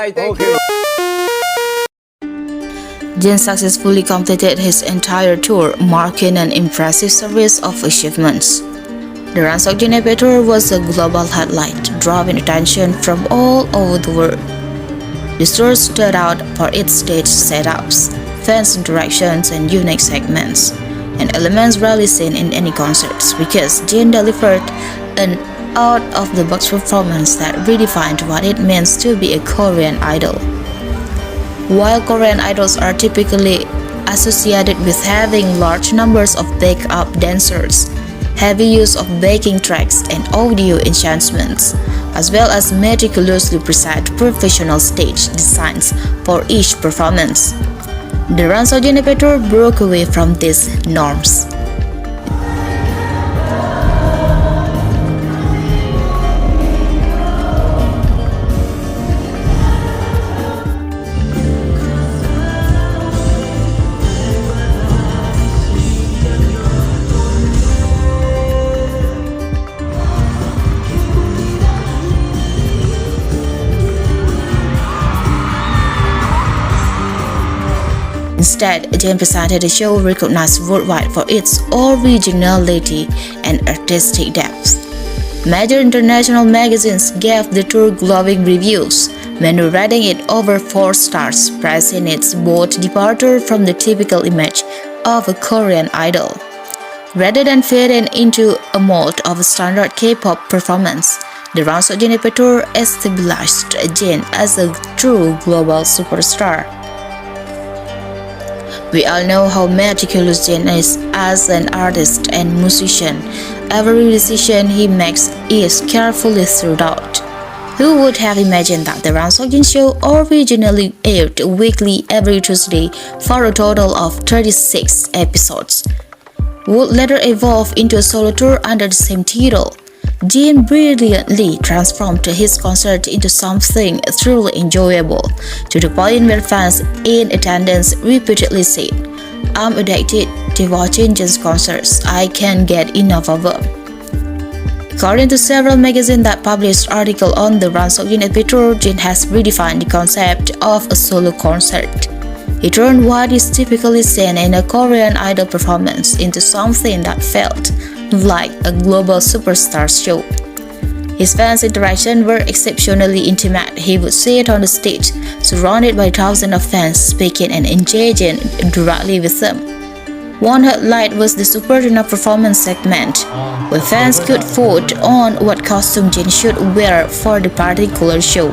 Alright, thank you. Jin successfully completed his entire tour, marking an impressive series of achievements. The Ransok Jeju tour was a global highlight, drawing attention from all over the world. This tour stood out for its stage setups, fans' interactions, and unique segments, and elements rarely seen in any concerts because Jin delivered an out-of-the-box performance that redefined what it means to be a Korean idol. While Korean idols are typically associated with having large numbers of backup dancers, heavy use of backing tracks and audio enhancements, as well as meticulously precise professional stage designs for each performance, the Ransok Jeju tour broke away from these norms. Instead, Jin presented a show recognized worldwide for its originality and artistic depth. Major international magazines gave the tour glowing reviews, many rating it over 4 stars, praising its bold departure from the typical image of a Korean idol. Rather than fitting into a mold of a standard K-pop performance, the Ransok Jeju tour established Jin as a true global superstar. We all know how meticulous Jin is as an artist and musician. Every decision he makes is carefully thought out. Who would have imagined that the Ransok Jin show originally aired weekly every Tuesday for a total of 36 episodes, would later evolve into a solo tour under the same title? Jin brilliantly transformed his concert into something truly enjoyable, to the point where fans in attendance repeatedly said, "I'm addicted to watching Jin's concerts. I can't get enough of them." According to several magazines that published articles on the Ransok Jeju tour, Jin has redefined the concept of a solo concert. He turned what is typically seen in a Korean idol performance into something that felt like a global superstar show. His fans' interactions were exceptionally intimate. He would sit on the stage, surrounded by thousands of fans, speaking and engaging directly with them. One highlight was the Super Dinner performance segment, where fans could vote on what costume Jin should wear for the particular show.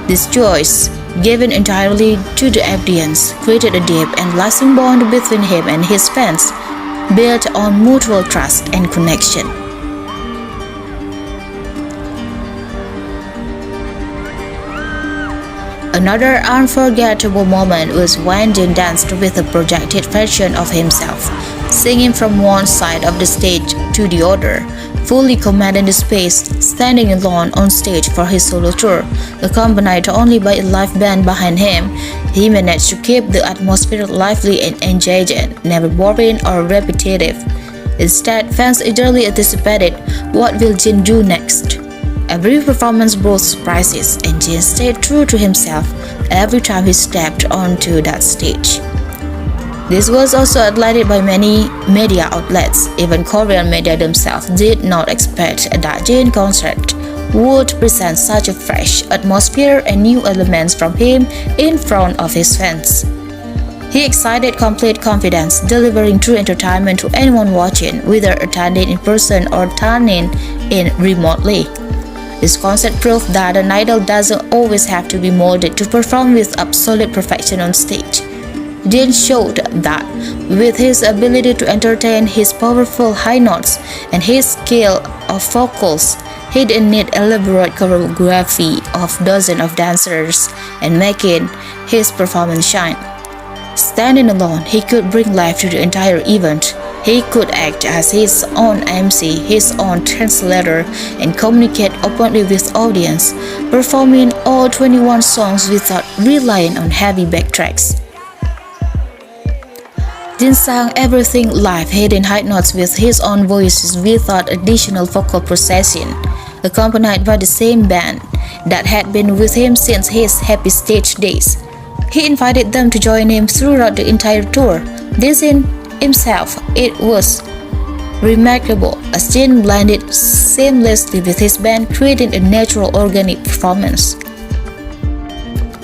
This choice, given entirely to the audience, created a deep and lasting bond between him and his fans, built on mutual trust and connection. Another unforgettable moment was when Jin danced with a projected version of himself, singing from one side of the stage to the other, fully commanding the space, standing alone on stage for his solo tour, accompanied only by a live band behind him. He managed to keep the atmosphere lively and engaging, never boring or repetitive. Instead, fans eagerly anticipated what will Jin do next. Every performance brought surprises, and Jin stayed true to himself every time he stepped onto that stage. This was also highlighted by many media outlets. Even Korean media themselves did not expect that Jin concert would present such a fresh atmosphere and new elements from him in front of his fans. He excited complete confidence, delivering true entertainment to anyone watching, whether attending in person or tuning in remotely. This concert proved that an idol doesn't always have to be molded to perform with absolute perfection on stage. Jin showed that with his ability to entertain, his powerful high notes, and his skill of vocals, he didn't need elaborate choreography of dozens of dancers and making his performance shine. Standing alone, he could bring life to the entire event. He could act as his own MC, his own translator, and communicate openly with audience, performing all 21 songs without relying on heavy backtracks. Jin sang everything live, hitting high notes with his own voice without additional vocal processing. accompanied by the same band that had been with him since his happy stage days. He invited them to join him throughout the entire tour. This in himself, it was remarkable as JIN blended seamlessly with his band, creating a natural organic performance.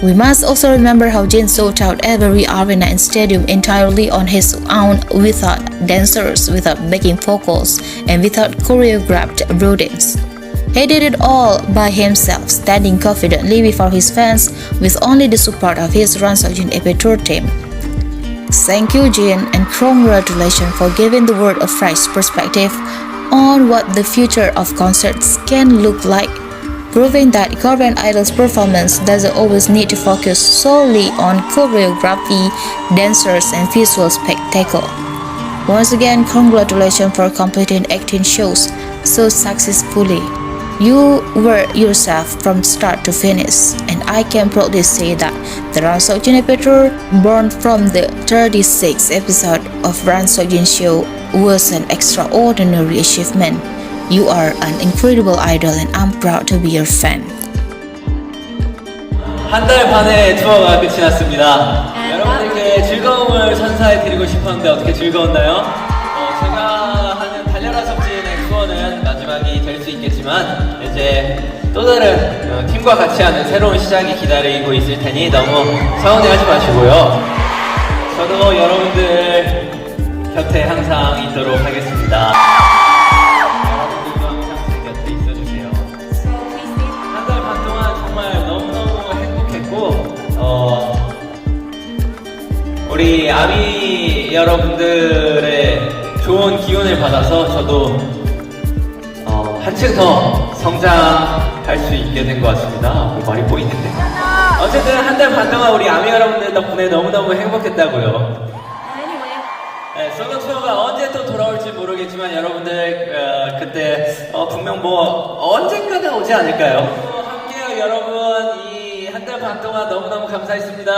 We must also remember how JIN sold out every arena and stadium entirely on his own without dancers, without backing vocals, and without choreographed routines. He did it all by himself, standing confidently before his fans with only the support of his Jjwan Jjwan tour team. Thank you, JIN, and congratulations for giving the world a fresh perspective on what the future of concerts can look like, proving that Korean Idol's performance doesn't always need to focus solely on choreography, dancers, and visual spectacle. Once again, congratulations for completing 18 shows so successfully. You were yourself from start to finish, and I can proudly say that the Jjwan Jjwan tour, born from the 36th episode of Jjwan Jjwan show, was an extraordinary achievement. You are an incredible idol, and I'm proud to be your fan. 한 달 반의 투어가 끝이 났습니다. 여러분들께 즐거움을 선사해드리고 싶었는데 어떻게 즐거웠나요? 제가 하는 달려라 석진의 투어는 마지막이 될 수 있겠지만 이제 또 다른 팀과 같이 하는 새로운 시작이 기다리고 있을 테니 너무 서운해하지 마시고요. 저도 여러분들 곁에 항상 있도록 하겠습니다. 여러분들도 항상 제 곁에 있어주세요. 한 달 반 동안 정말 너무너무 행복했고 우리 아미 여러분들의 좋은 기운을 받아서 저도 한층 더 성장할 수 있게 된 것 같습니다. 말이 보이는데. 어쨌든 한 달 반 동안 우리 아미 여러분들 덕분에 너무너무 행복했다고요. 네, 솔로 투어가 언제 또 돌아올지 모르겠지만 여러분들 그때 분명 뭐 언젠가가 오지 않을까요? 함께요 여러분. 이 한 달 반 동안 너무너무 감사했습니다.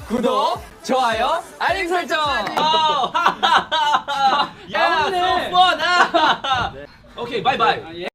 구독, 좋아요, 알림 설정. 야, so fun. 오케이, 바이바이.